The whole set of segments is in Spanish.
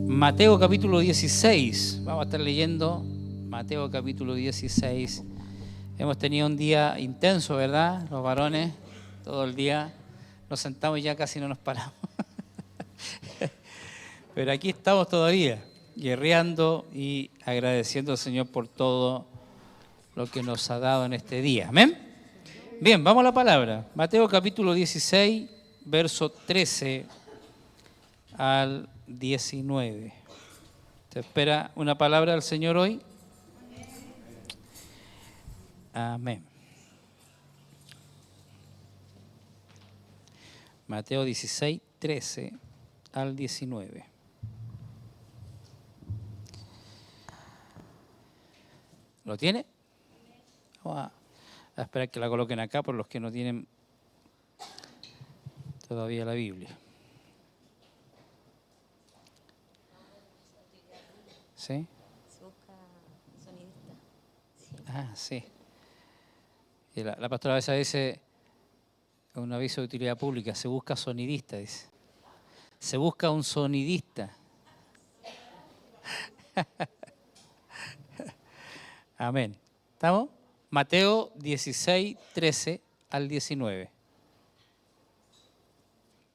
Mateo capítulo 16. Vamos a estar leyendo Mateo capítulo 16. Hemos tenido un día intenso, ¿verdad? Los varones, todo el día. Nos sentamos y ya casi no nos paramos. Pero aquí estamos todavía, guerreando y agradeciendo al Señor por todo lo que nos ha dado en este día. ¿Amén? Bien, vamos a la palabra. Mateo capítulo 16, verso 13 al 19. ¿Te espera una palabra del Señor hoy? Amén. Mateo 16, 13 al 19. ¿Lo tiene? Vamos a esperar que la coloquen acá por los que no tienen todavía la Biblia. ¿Sí? Se busca sonidista. Sí. Ah, sí. Y la pastora a veces dice, un aviso de utilidad pública, se busca sonidista, dice. Se busca un sonidista. Amén. ¿Estamos? Mateo 16, 13 al 19.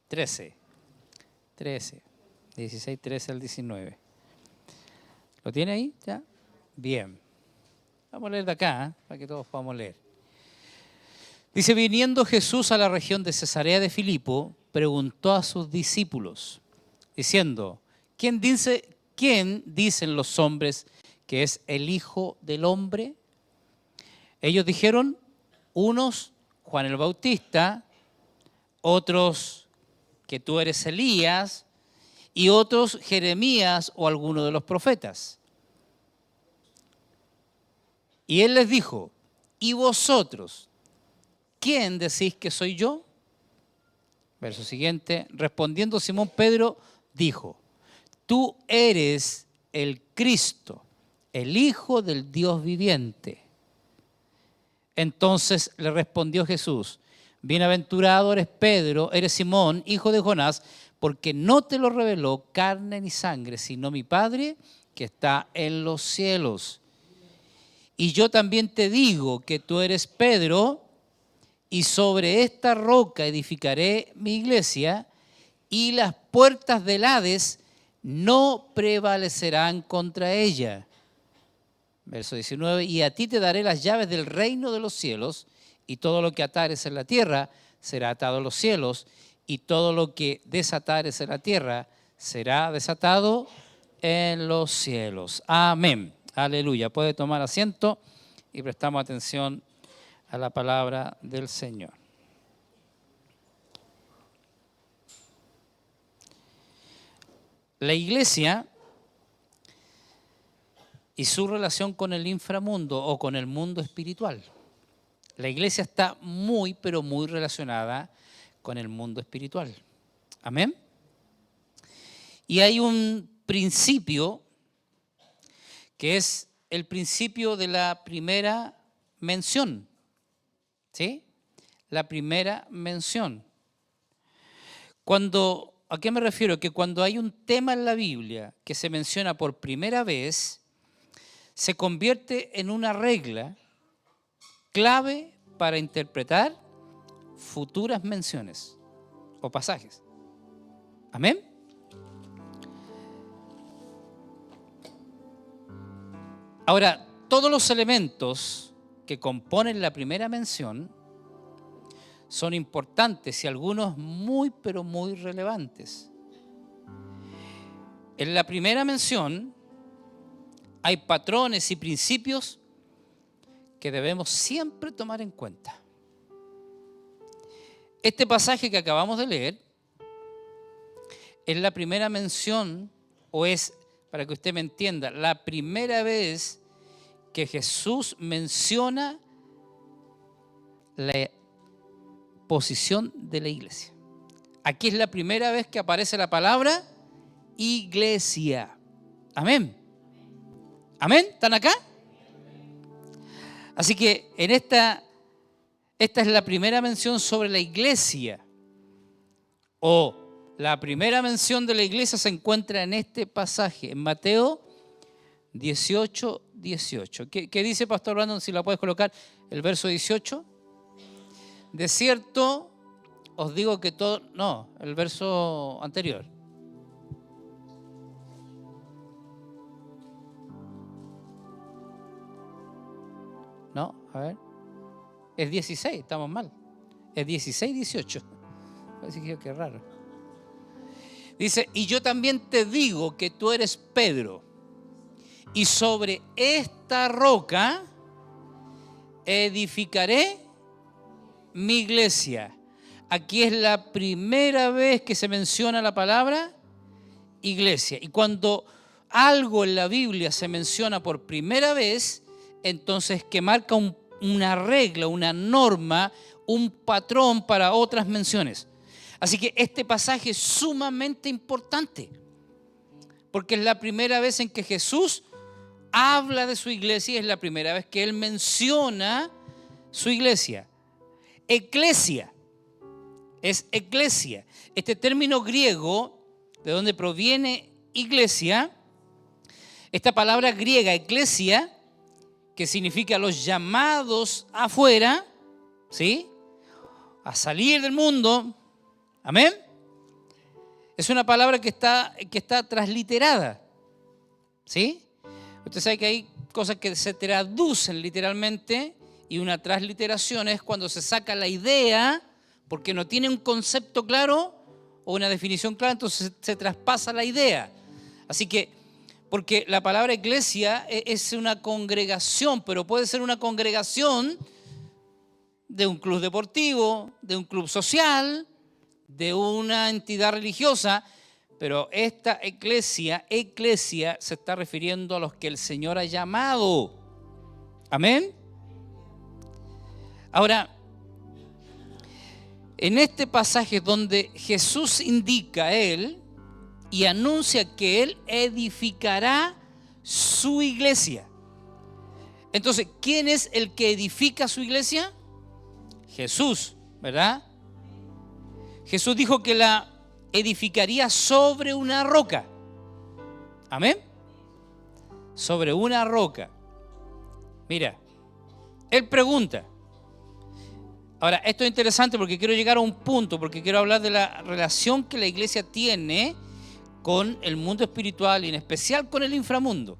13. 16, 13 al 19. ¿Lo tiene ahí? ¿Ya? Bien. Vamos a leer de acá, para que todos podamos leer. Dice, viniendo Jesús a la región de Cesarea de Filipo, preguntó a sus discípulos, diciendo, ¿quién dicen los hombres que es el Hijo del Hombre? Ellos dijeron, unos Juan el Bautista, otros que tú eres Elías, y otros Jeremías o alguno de los profetas. Y él les dijo, ¿y vosotros quién decís que soy yo? Verso siguiente, respondiendo Simón Pedro, dijo, tú eres el Cristo, el Hijo del Dios viviente. Entonces le respondió Jesús, bienaventurado eres Pedro, eres Simón, hijo de Jonás, porque no te lo reveló carne ni sangre, sino mi Padre que está en los cielos. Y yo también te digo que tú eres Pedro, y sobre esta roca edificaré mi iglesia, y las puertas del Hades no prevalecerán contra ella. Verso 19, y a ti te daré las llaves del reino de los cielos, y todo lo que atares en la tierra será atado en los cielos, y todo lo que desatares en la tierra será desatado en los cielos. Amén. Aleluya. Puede tomar asiento y prestamos atención a la palabra del Señor. La iglesia y su relación con el inframundo o con el mundo espiritual. La iglesia está muy, pero muy relacionada con el mundo espiritual. Amén. Y hay un principio que es el principio de la primera mención. ¿Sí? La primera mención. ¿A qué me refiero? Que cuando hay un tema en la Biblia que se menciona por primera vez, se convierte en una regla clave para interpretar futuras menciones o pasajes. ¿Amén? Ahora, todos los elementos que componen la primera mención son importantes y algunos muy, pero muy relevantes. En la primera mención hay patrones y principios que debemos siempre tomar en cuenta. Este pasaje que acabamos de leer es la primera mención, o es, para que usted me entienda, la primera vez que Jesús menciona la posición de la iglesia. Aquí es la primera vez que aparece la palabra iglesia. Amén. Amén. ¿Están acá? Así que en esta es la primera mención sobre la iglesia o La primera mención de la iglesia se encuentra en este pasaje, en Mateo 18, 18. ¿Qué dice Pastor Brandon? Si la puedes colocar, el verso 18. De cierto, os digo que todo... No, el verso anterior. No, a ver. Es 16, estamos mal. Es 16, 18. Así que qué raro. Dice, y yo también te digo que tú eres Pedro, y sobre esta roca edificaré mi iglesia. Aquí es la primera vez que se menciona la palabra iglesia. Y cuando algo en la Biblia se menciona por primera vez, entonces que marca una regla, una norma, un patrón para otras menciones. Así que este pasaje es sumamente importante, porque es la primera vez en que Jesús habla de su iglesia, es la primera vez que Él menciona su iglesia. Eclesia, es eclesia. Este término griego, de donde proviene iglesia, esta palabra griega, eclesia, que significa los llamados afuera, ¿sí?, a salir del mundo. Amén. Es una palabra que está transliterada, ¿sí? Usted sabe que hay cosas que se traducen literalmente, y una transliteración es cuando se saca la idea porque no tiene un concepto claro o una definición clara, entonces se traspasa la idea. Así que, porque la palabra iglesia es una congregación, pero puede ser una congregación de un club deportivo, de un club social, de una entidad religiosa, pero esta eclesia se está refiriendo a los que el Señor ha llamado. Amén. Ahora, en este pasaje donde Jesús indica a Él y anuncia que Él edificará su iglesia. Entonces, ¿quién es el que edifica su iglesia? Jesús, ¿verdad? Jesús dijo que la edificaría sobre una roca. Amén. Sobre una roca. Mira, Él pregunta. Ahora, esto es interesante porque quiero llegar a un punto, porque quiero hablar de la relación que la iglesia tiene con el mundo espiritual y en especial con el inframundo,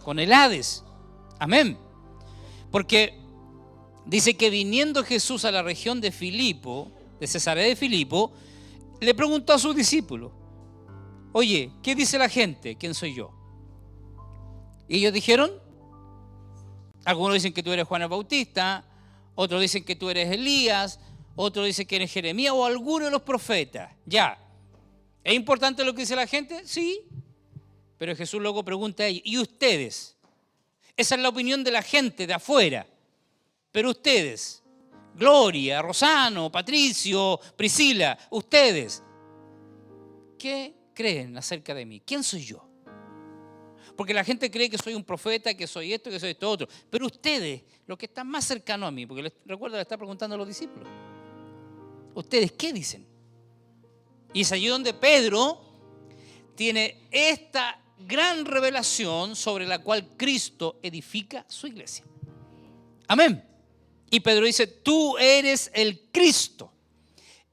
con el Hades. Amén. Porque dice que viniendo Jesús a la región de Filipo, de Cesarea de Filipo, le preguntó a sus discípulos, oye, ¿qué dice la gente? ¿Quién soy yo? Y ellos dijeron, algunos dicen que tú eres Juan el Bautista, otros dicen que tú eres Elías, otros dicen que eres Jeremías o alguno de los profetas. Ya. ¿Es importante lo que dice la gente? Sí. Pero Jesús luego pregunta a ellos, ¿y ustedes? Esa es la opinión de la gente de afuera. Pero ustedes, Gloria, Rosano, Patricio, Priscila, ustedes, ¿qué creen acerca de mí? ¿Quién soy yo? Porque la gente cree que soy un profeta, que soy esto, que soy esto otro. Pero ustedes, los que están más cercanos a mí, porque recuerda, le está preguntando a los discípulos, ¿ustedes qué dicen? Y es allí donde Pedro tiene esta gran revelación sobre la cual Cristo edifica su iglesia. Amén. Y Pedro dice, tú eres el Cristo,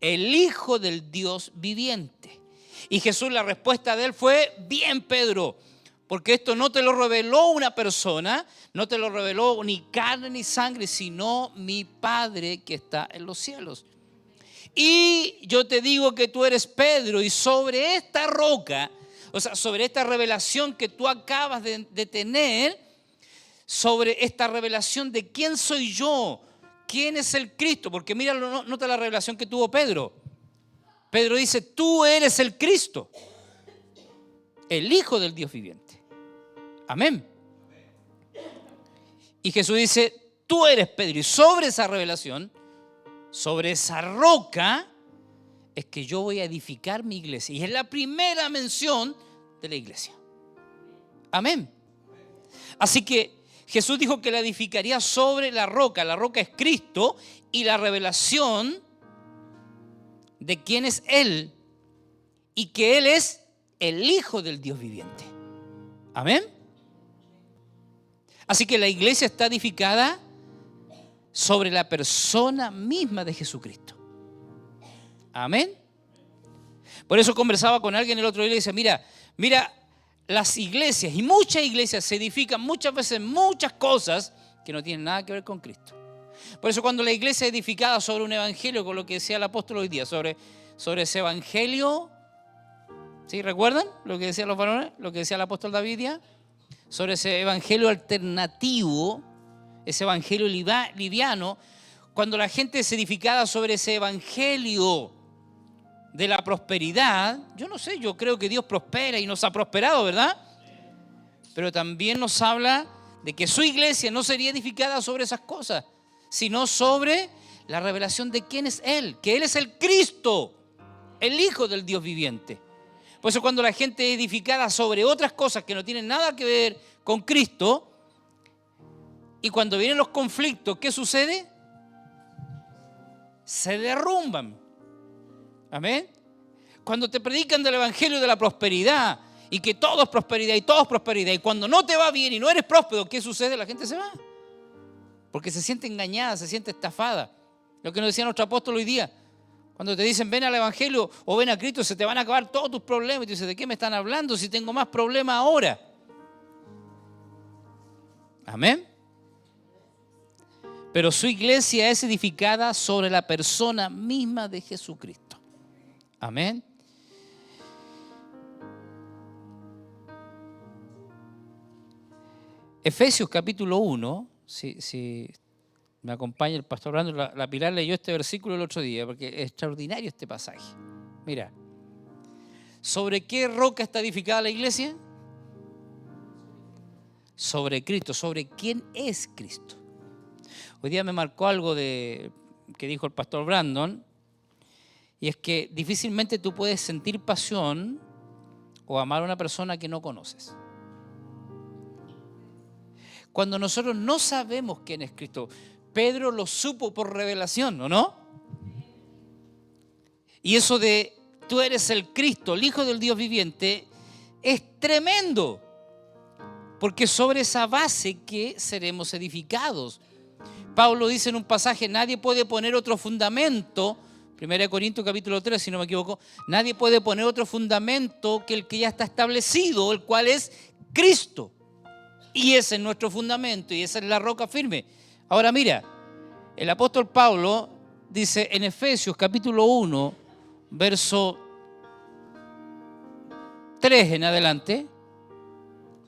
el Hijo del Dios viviente. Y Jesús, la respuesta de él fue, bien, Pedro, porque esto no te lo reveló una persona, no te lo reveló ni carne ni sangre, sino mi Padre que está en los cielos. Y yo te digo que tú eres Pedro, y sobre esta roca, o sea, sobre esta revelación que tú acabas de tener, sobre esta revelación de quién soy yo, quién es el Cristo, porque mira, nota la revelación que tuvo Pedro. Pedro dice, tú eres el Cristo, el Hijo del Dios viviente. Amén. Y Jesús dice, tú eres Pedro, y sobre esa revelación, sobre esa roca, es que yo voy a edificar mi iglesia. Y es la primera mención de la iglesia. Amén. Así que Jesús dijo que la edificaría sobre la roca. La roca es Cristo, y la revelación de quién es Él y que Él es el Hijo del Dios viviente. Amén. Así que la iglesia está edificada sobre la persona misma de Jesucristo. Amén. Por eso conversaba con alguien el otro día y le decía, mira, las iglesias y muchas iglesias se edifican muchas veces muchas cosas que no tienen nada que ver con Cristo. Por eso cuando la iglesia es edificada sobre un evangelio, con lo que decía el apóstol hoy día, sobre ese evangelio, ¿sí? ¿Recuerdan lo que decían los varones? Lo que decía el apóstol David ya, sobre ese evangelio alternativo, ese evangelio liviano, cuando la gente es edificada sobre ese evangelio de la prosperidad, yo no sé, yo creo que Dios prospera y nos ha prosperado, ¿verdad? Pero también nos habla de que su iglesia no sería edificada sobre esas cosas, sino sobre la revelación de quién es Él, que Él es el Cristo, el Hijo del Dios viviente. Por eso cuando la gente es edificada sobre otras cosas que no tienen nada que ver con Cristo, y cuando vienen los conflictos, ¿qué sucede? Se derrumban. Amén. Cuando te predican del evangelio de la prosperidad y que todo es prosperidad y todo es prosperidad, y cuando no te va bien y no eres próspero, ¿qué sucede? La gente se va. Porque se siente engañada, se siente estafada. Lo que nos decía nuestro apóstol hoy día. Cuando te dicen ven al evangelio o ven a Cristo, se te van a acabar todos tus problemas. Y tú dices, ¿de qué me están hablando si tengo más problemas ahora? Amén. Pero su iglesia es edificada sobre la persona misma de Jesucristo. Amén. Efesios capítulo 1, si me acompaña el pastor Brandon, la Pilar leyó este versículo el otro día, porque es extraordinario este pasaje. Mira, ¿sobre qué roca está edificada la iglesia? Sobre Cristo, sobre quién es Cristo. Hoy día me marcó algo que dijo el pastor Brandon, y es que difícilmente tú puedes sentir pasión o amar a una persona que no conoces. Cuando nosotros no sabemos quién es Cristo, Pedro lo supo por revelación, ¿o no? Y eso de tú eres el Cristo, el Hijo del Dios viviente, es tremendo, porque sobre esa base que seremos edificados. Pablo dice en un pasaje, nadie puede poner otro fundamento, 1 Corintios capítulo 3, si no me equivoco, nadie puede poner otro fundamento que el que ya está establecido, el cual es Cristo. Y ese es nuestro fundamento y esa es la roca firme. Ahora mira, el apóstol Pablo dice en Efesios capítulo 1, verso 3 en adelante,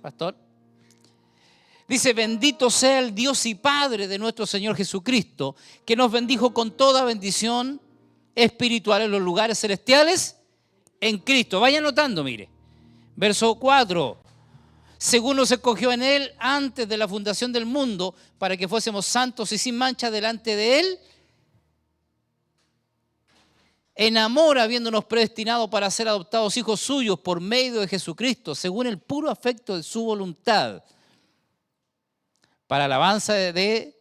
pastor, dice, bendito sea el Dios y Padre de nuestro Señor Jesucristo, que nos bendijo con toda bendición espiritual en los lugares celestiales en Cristo. Vaya anotando, mire. Verso 4. Según nos escogió en Él antes de la fundación del mundo, para que fuésemos santos y sin mancha delante de Él, en amor habiéndonos predestinado para ser adoptados hijos suyos por medio de Jesucristo, según el puro afecto de su voluntad, para alabanza de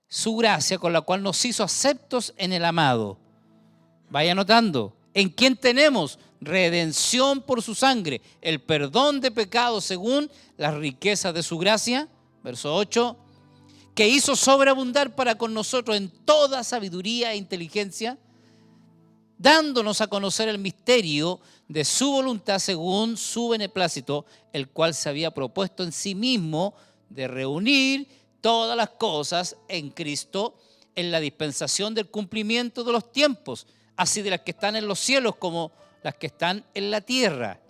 su gracia, con la cual nos hizo aceptos en el amado. Vaya anotando, ¿en quién tenemos redención por su sangre, el perdón de pecados según las riquezas de su gracia? Verso 8, que hizo sobreabundar para con nosotros en toda sabiduría e inteligencia, dándonos a conocer el misterio de su voluntad según su beneplácito, el cual se había propuesto en sí mismo de reunir todas las cosas en Cristo en la dispensación del cumplimiento de los tiempos, así de las que están en los cielos como las que están en la tierra.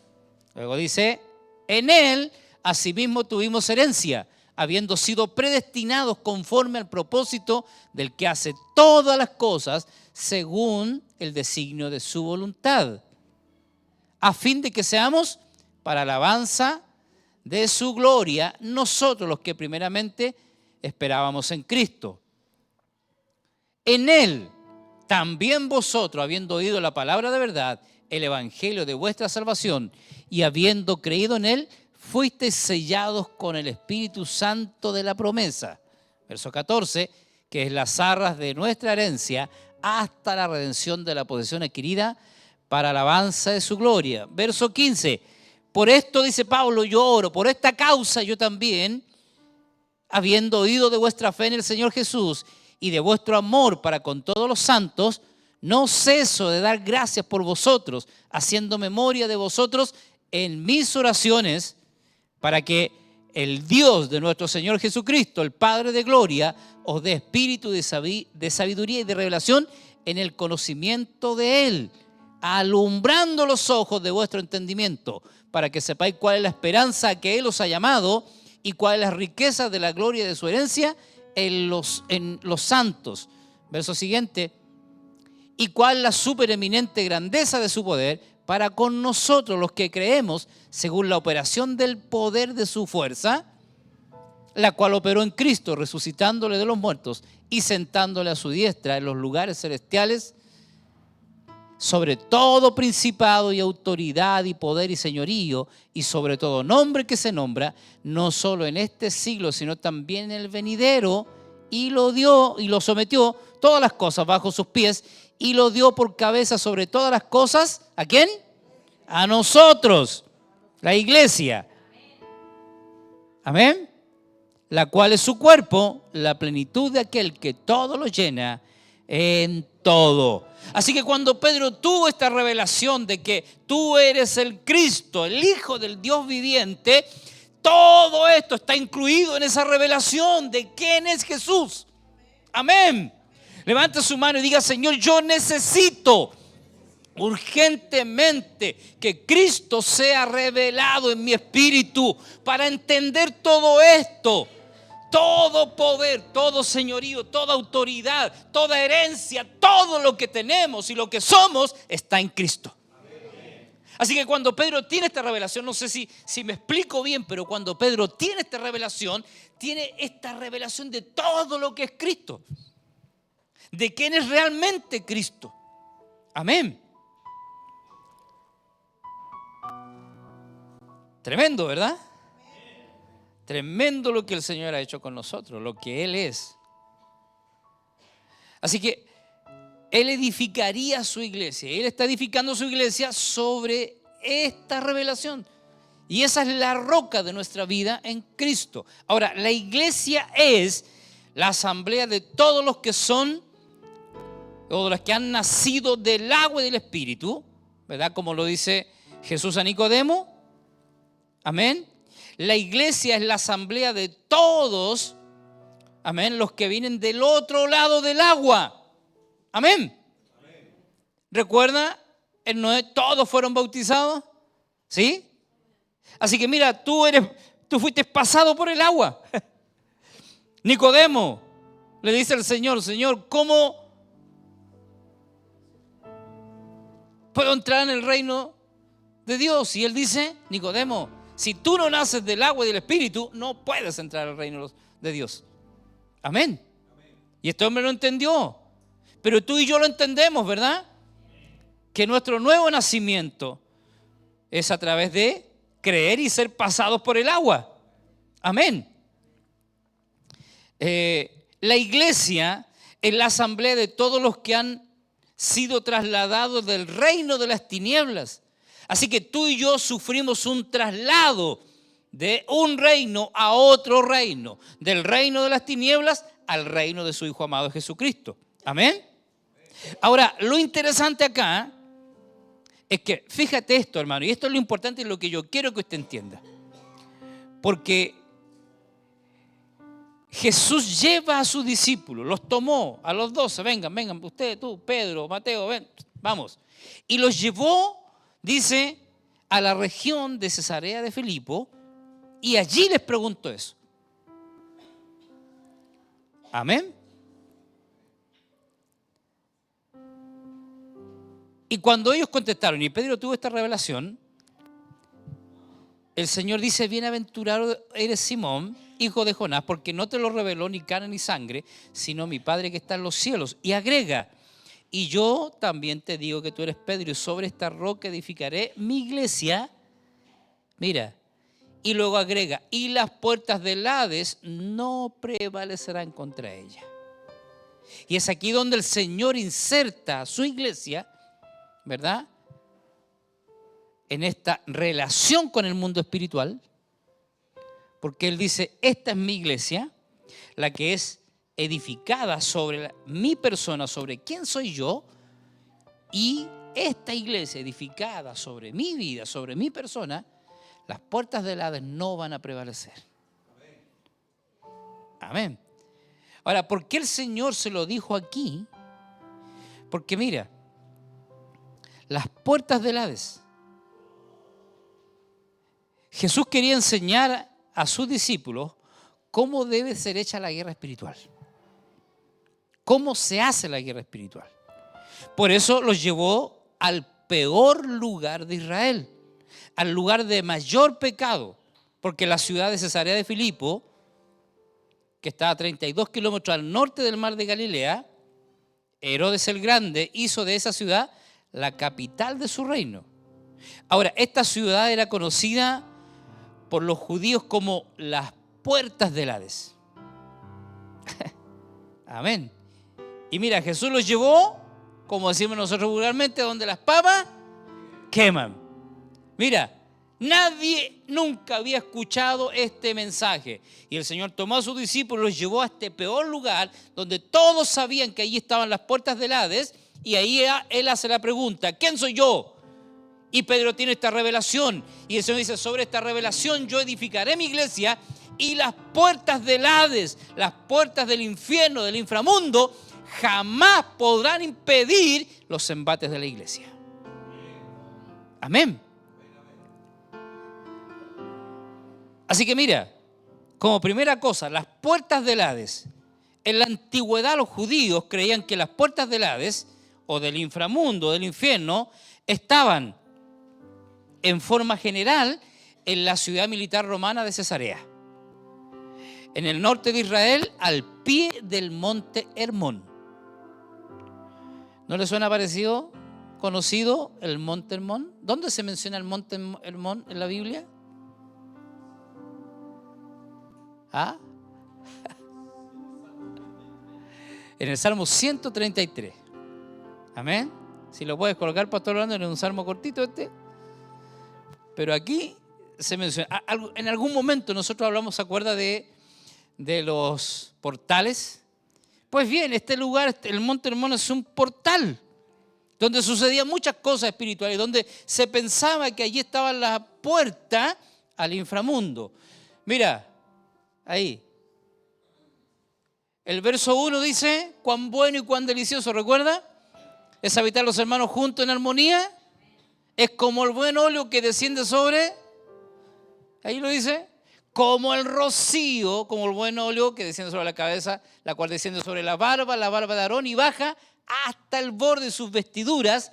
Luego dice, en Él asimismo tuvimos herencia, habiendo sido predestinados conforme al propósito del que hace todas las cosas según el designio de su voluntad, a fin de que seamos para alabanza de su gloria, nosotros los que primeramente esperábamos en Cristo. En Él también vosotros, habiendo oído la palabra de verdad, el evangelio de vuestra salvación, y habiendo creído en Él, fuisteis sellados con el Espíritu Santo de la promesa. Verso 14, que es las arras de nuestra herencia hasta la redención de la posesión adquirida para alabanza de su gloria. Verso 15. Por esto, dice Pablo, yo oro, por esta causa yo también, habiendo oído de vuestra fe en el Señor Jesús y de vuestro amor para con todos los santos, no ceso de dar gracias por vosotros, haciendo memoria de vosotros en mis oraciones, para que el Dios de nuestro Señor Jesucristo, el Padre de gloria, os dé espíritu de sabiduría y de revelación en el conocimiento de Él, alumbrando los ojos de vuestro entendimiento, para que sepáis cuál es la esperanza a que Él os ha llamado y cuál es la riqueza de la gloria de su herencia en los santos. Verso siguiente. Y cuál es la supereminente grandeza de su poder para con nosotros los que creemos, según la operación del poder de su fuerza, la cual operó en Cristo, resucitándole de los muertos y sentándole a su diestra en los lugares celestiales, sobre todo principado y autoridad y poder y señorío, y sobre todo nombre que se nombra, no solo en este siglo, sino también en el venidero, y lo dio y lo sometió todas las cosas bajo sus pies, y lo dio por cabeza sobre todas las cosas. ¿A quién? A nosotros, la iglesia. Amén. La cual es su cuerpo, la plenitud de aquel que todo lo llena en todo. Así que cuando Pedro tuvo esta revelación de que tú eres el Cristo, el Hijo del Dios viviente, todo esto está incluido en esa revelación de quién es Jesús. Amén. Levante su mano y diga: Señor, yo necesito urgentemente que Cristo sea revelado en mi espíritu para entender todo esto. Todo poder, todo señorío, toda autoridad, toda herencia, todo lo que tenemos y lo que somos está en Cristo. Así que cuando Pedro tiene esta revelación, no sé si me explico bien, pero cuando Pedro tiene esta revelación de todo lo que es Cristo, de quién es realmente Cristo. Amén. Tremendo, ¿verdad? Tremendo lo que el Señor ha hecho con nosotros, lo que Él es. Así que Él edificaría su iglesia. Él está edificando su iglesia sobre esta revelación. Y esa es la roca de nuestra vida en Cristo. Ahora, la iglesia es la asamblea de todos los que son, o de los que han nacido del agua y del Espíritu, ¿verdad? Como lo dice Jesús a Nicodemo. Amén. La iglesia es la asamblea de todos, amén, los que vienen del otro lado del agua. Amén. Amén. ¿Recuerda? En Noé todos fueron bautizados. ¿Sí? Así que mira, tú fuiste pasado por el agua. Nicodemo le dice al Señor: Señor, ¿cómo puedo entrar en el reino de Dios? Y él dice: Nicodemo, si tú no naces del agua y del Espíritu, no puedes entrar al reino de Dios. Amén. Y este hombre lo entendió. Pero tú y yo lo entendemos, ¿verdad? Que nuestro nuevo nacimiento es a través de creer y ser pasados por el agua. Amén. La iglesia es la asamblea de todos los que han sido trasladados del reino de las tinieblas. Así que tú y yo sufrimos un traslado de un reino a otro reino, del reino de las tinieblas al reino de su Hijo amado Jesucristo. Amén. Ahora, lo interesante acá es que, fíjate esto, hermano, y esto es lo importante y lo que yo quiero que usted entienda. Porque Jesús lleva a sus discípulos, los tomó a los 12, vengan, usted, tú, Pedro, Mateo, ven, vamos. Y los llevó, dice, a la región de Cesarea de Filipo, y allí les preguntó eso. Amén. Y cuando ellos contestaron y Pedro tuvo esta revelación, el Señor dice: bienaventurado eres Simón, hijo de Jonás, porque no te lo reveló ni carne ni sangre, sino mi Padre que está en los cielos. Y agrega: y yo también te digo que tú eres Pedro, y sobre esta roca edificaré mi iglesia. Mira, y luego agrega: y las puertas del Hades no prevalecerán contra ella. Y es aquí donde el Señor inserta a su iglesia, ¿verdad? en esta relación con el mundo espiritual, porque Él dice, esta es mi iglesia, la que es edificada sobre mi persona, sobre quién soy yo, y esta iglesia edificada sobre mi vida, sobre mi persona, las puertas del Hades no van a prevalecer. Amén. Ahora, ¿por qué el Señor se lo dijo aquí? Porque mira, las puertas del Hades. Jesús quería enseñar a sus discípulos cómo debe ser hecha la guerra espiritual. Cómo se hace la guerra espiritual. Por eso los llevó al peor lugar de Israel, al lugar de mayor pecado, porque la ciudad de Cesarea de Filipo, que está a 32 kilómetros al norte del mar de Galilea, Herodes el Grande hizo de esa ciudad la capital de su reino. Ahora, esta ciudad era conocida por los judíos como las puertas del Hades. Amén. Y mira, Jesús los llevó, como decimos nosotros vulgarmente, donde las papas queman. Mira, nadie nunca había escuchado este mensaje. Y el Señor tomó a sus discípulos y los llevó a este peor lugar, donde todos sabían que allí estaban las puertas del Hades, y ahí Él hace la pregunta, ¿quién soy yo? Y Pedro tiene esta revelación, y el Señor dice, sobre esta revelación yo edificaré mi iglesia, y las puertas del Hades, las puertas del infierno, del inframundo, jamás podrán impedir los embates de la iglesia. Amén. Así que mira, como primera cosa, las puertas del Hades. En la antigüedad los judíos creían que las puertas del Hades, o del inframundo, del infierno, estaban en forma general en la ciudad militar romana de Cesarea, en el norte de Israel, al pie del monte Hermón. ¿No le suena parecido, conocido el monte Hermón? ¿Dónde se menciona el monte Hermón en la Biblia? ¿Ah? En el Salmo 133. Amén. Si lo puedes colocar, Pastor Orlando, en un salmo cortito este. Pero aquí se menciona. En algún momento nosotros hablamos, ¿se acuerda de los portales? Pues bien, este lugar, el monte Hermón, es un portal donde sucedían muchas cosas espirituales, donde se pensaba que allí estaba la puerta al inframundo. Mira, ahí. El verso 1 dice, cuán bueno y cuán delicioso, ¿recuerda? Es habitar los hermanos juntos en armonía. Es como el buen óleo que desciende sobre, ahí lo dice, como el rocío, como el buen óleo que desciende sobre la cabeza, la cual desciende sobre la barba de Aarón y baja hasta el borde de sus vestiduras,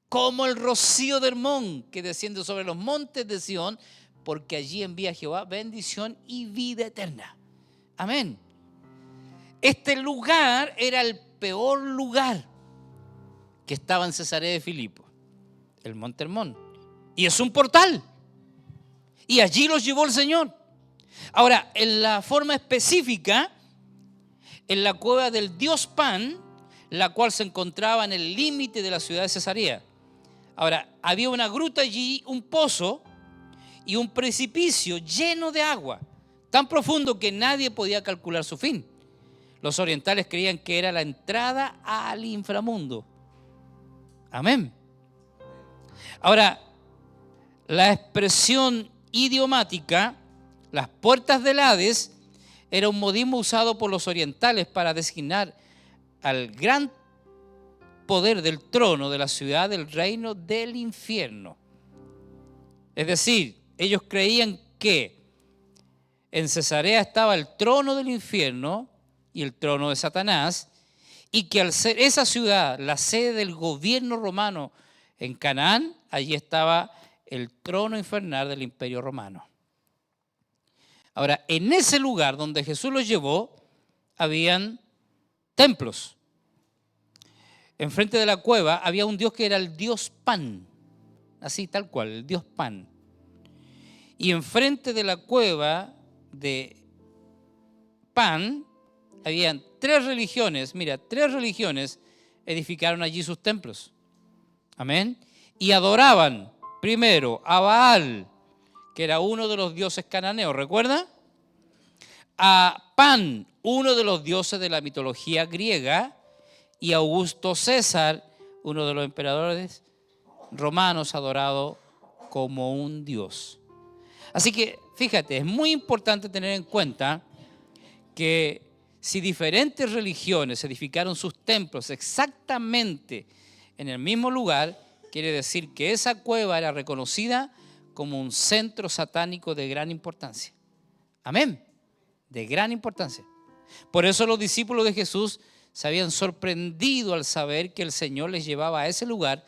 como el rocío de Hermón que desciende sobre los montes de Sión, porque allí envía Jehová bendición y vida eterna. Amén. Este lugar era el peor lugar que estaba en Cesarea de Filipo, el monte Hermón. Y es un portal. Y allí los llevó el Señor. Ahora, en la forma específica, en la cueva del dios Pan, la cual se encontraba en el límite de la ciudad de Cesarea. Ahora, había una gruta allí, un pozo y un precipicio lleno de agua, tan profundo que nadie podía calcular su fin. Los orientales creían que era la entrada al inframundo. Amén. Ahora, la expresión idiomática, las puertas del Hades, era un modismo usado por los orientales para designar al gran poder del trono de la ciudad del reino del infierno. Es decir, ellos creían que en Cesarea estaba el trono del infierno y el trono de Satanás, y que al ser esa ciudad la sede del gobierno romano en Canaán, allí estaba el trono infernal del imperio romano. Ahora, en ese lugar donde Jesús los llevó, habían templos. Enfrente de la cueva había un dios que era el dios Pan, así tal cual, el dios Pan. Y enfrente de la cueva de Pan habían tres religiones edificaron allí sus templos. Amén. y adoraban primero a Baal, que era uno de los dioses cananeos, ¿recuerda? A Pan, uno de los dioses de la mitología griega, y a Augusto César, uno de los emperadores romanos adorado como un dios. Así que, fíjate, es muy importante tener en cuenta que si diferentes religiones edificaron sus templos exactamente en el mismo lugar, quiere decir que esa cueva era reconocida como un centro satánico de gran importancia. Amén. De gran importancia. Por eso los discípulos de Jesús se habían sorprendido al saber que el Señor les llevaba a ese lugar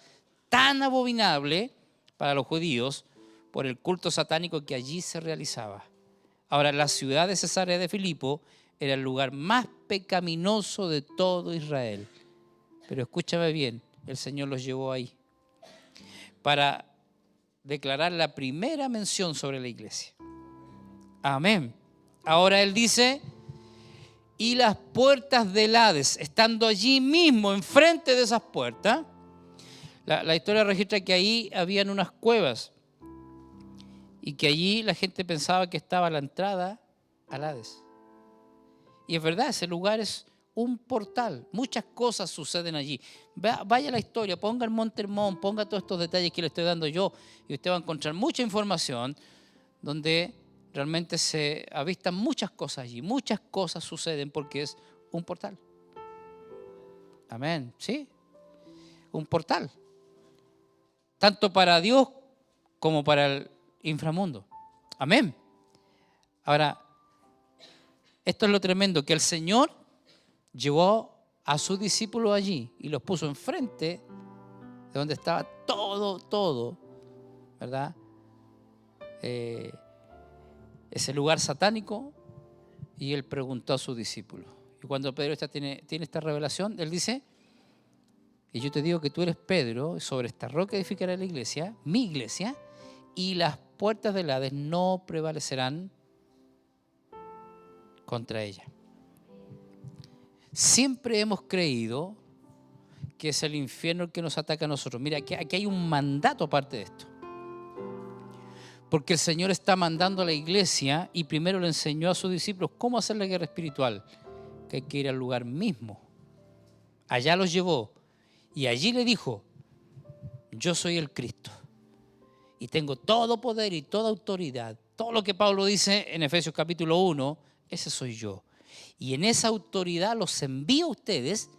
tan abominable para los judíos por el culto satánico que allí se realizaba. Ahora, la ciudad de Cesarea de Filipo era el lugar más pecaminoso de todo Israel. Pero escúchame bien, el Señor los llevó ahí para declarar la primera mención sobre la iglesia. Amén. Ahora Él dice, y las puertas del Hades, estando allí mismo, enfrente de esas puertas, la historia registra que ahí habían unas cuevas y que allí la gente pensaba que estaba la entrada al Hades. Y es verdad, ese lugar es un portal. Muchas cosas suceden allí. Vaya a la historia, ponga el Monte Hermón, ponga todos estos detalles que le estoy dando yo y usted va a encontrar mucha información donde realmente se avistan muchas cosas allí. Muchas cosas suceden porque es un portal. Amén, ¿sí? Un portal. Tanto para Dios como para el inframundo. Amén. Ahora, esto es lo tremendo, que el Señor llevó a sus discípulos allí y los puso enfrente de donde estaba todo, ¿verdad? Ese lugar satánico, y Él preguntó a sus discípulos. Y cuando Pedro tiene esta revelación, Él dice, y yo te digo que tú eres Pedro, sobre esta roca edificaré la iglesia, mi iglesia, y las puertas del Hades no prevalecerán contra ella. Siempre hemos creído que es el infierno el que nos ataca a nosotros. Mira, aquí hay un mandato aparte de esto. Porque el Señor está mandando a la iglesia y primero le enseñó a sus discípulos cómo hacer la guerra espiritual, que hay que ir al lugar mismo. Allá los llevó y allí le dijo, yo soy el Cristo y tengo todo poder y toda autoridad. Todo lo que Pablo dice en Efesios capítulo 1, ese soy yo. Y en esa autoridad los envío a ustedes,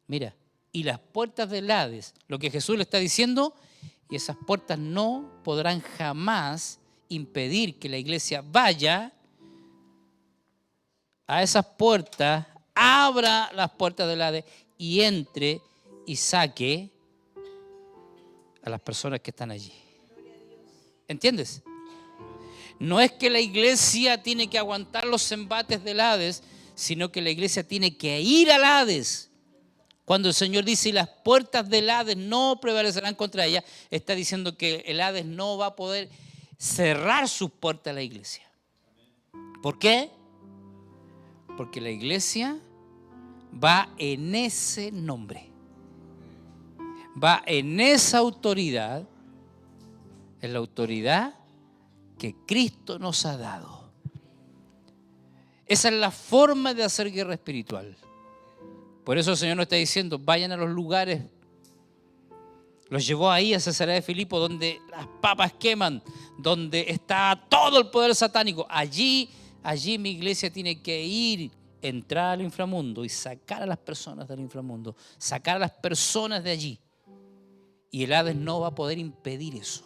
mira, y las puertas del Hades, lo que Jesús le está diciendo, y esas puertas no podrán jamás impedir que la iglesia vaya a esas puertas, abra las puertas del Hades y entre y saque a las personas que están allí. ¿Entiendes? No es que la iglesia tiene que aguantar los embates del Hades, sino que la iglesia tiene que ir al Hades. Cuando el Señor dice, y las puertas del Hades no prevalecerán contra ella, está diciendo que el Hades no va a poder cerrar sus puertas a la iglesia. ¿Por qué? Porque la iglesia va en ese nombre. Va en esa autoridad, en la autoridad que Cristo nos ha dado. Esa es la forma de hacer guerra espiritual. Por eso el Señor nos está diciendo, vayan a los lugares. Los llevó ahí a Cesarea de Filipo, donde las papas queman, donde está todo el poder satánico. Allí mi iglesia tiene que ir, entrar al inframundo y sacar a las personas del inframundo, sacar a las personas de allí. Y el Hades no va a poder impedir eso.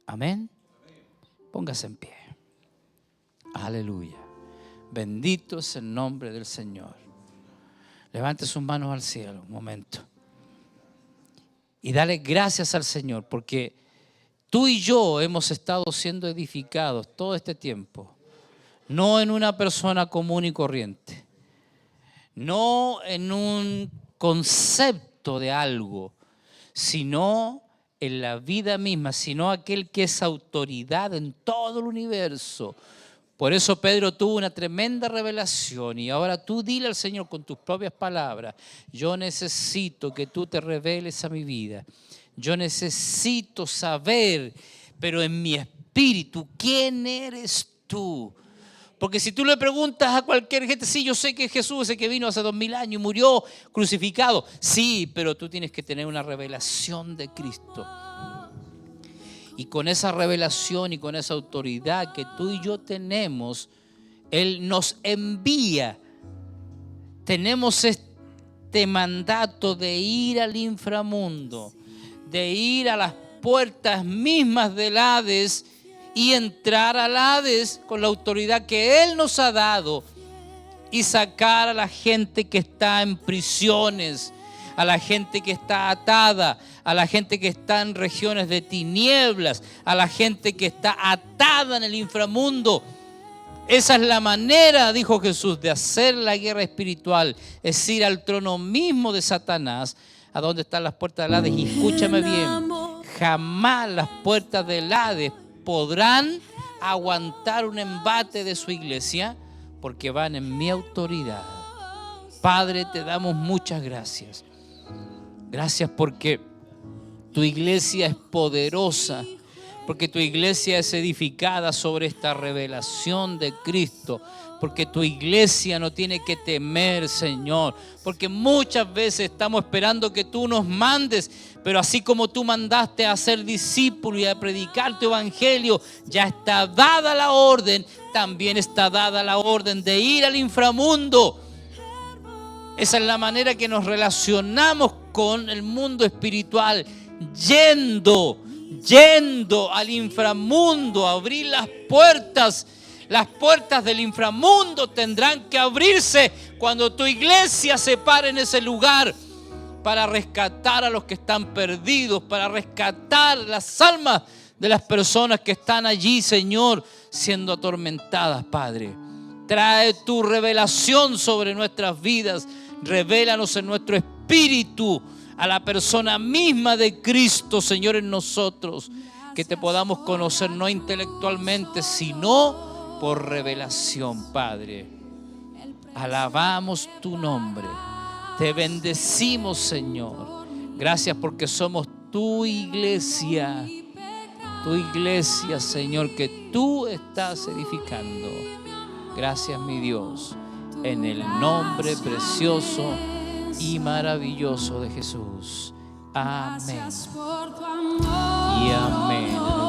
Amén. Póngase en pie. Aleluya. Bendito es el nombre del Señor. Levante sus manos al cielo un momento. Y dale gracias al Señor porque tú y yo hemos estado siendo edificados todo este tiempo. No en una persona común y corriente. No en un concepto de algo, sino en la vida misma, sino aquel que es autoridad en todo el universo. Por eso Pedro tuvo una tremenda revelación y ahora tú dile al Señor con tus propias palabras, yo necesito que tú te reveles a mi vida. Yo necesito saber, pero en mi espíritu, ¿quién eres tú? Porque si tú le preguntas a cualquier gente, sí, yo sé que Jesús es el que vino hace 2000 años y murió crucificado. Sí, pero tú tienes que tener una revelación de Cristo. Y con esa revelación y con esa autoridad que tú y yo tenemos, Él nos envía. Tenemos este mandato de ir al inframundo, de ir a las puertas mismas del Hades y entrar al Hades con la autoridad que Él nos ha dado y sacar a la gente que está en prisiones, a la gente que está atada, a la gente que está en regiones de tinieblas, a la gente que está atada en el inframundo. Esa es la manera, dijo Jesús, de hacer la guerra espiritual, es ir al trono mismo de Satanás, a donde están las puertas del Hades. Y escúchame bien, jamás las puertas del Hades podrán aguantar un embate de su iglesia, porque van en mi autoridad. Padre, te damos muchas gracias. Gracias porque tu iglesia es poderosa, porque tu iglesia es edificada sobre esta revelación de Cristo, porque tu iglesia no tiene que temer, Señor, porque muchas veces estamos esperando que tú nos mandes, pero así como tú mandaste a ser discípulo y a predicar tu evangelio, ya está dada la orden, también está dada la orden de ir al inframundo. Esa es la manera que nos relacionamos con el mundo espiritual, yendo al inframundo, a abrir las puertas. Las puertas del inframundo tendrán que abrirse cuando tu iglesia se pare en ese lugar para rescatar a los que están perdidos, para rescatar las almas de las personas que están allí, Señor, siendo atormentadas, Padre. Trae tu revelación sobre nuestras vidas. Revélanos en nuestro espíritu a la persona misma de Cristo, Señor, en nosotros. Que te podamos conocer no intelectualmente, sino por revelación, Padre. Alabamos tu nombre. Te bendecimos, Señor. Gracias porque somos tu iglesia. Tu iglesia, Señor, que tú estás edificando. Gracias, mi Dios, en el nombre precioso y maravilloso de Jesús. Amén. Y amén.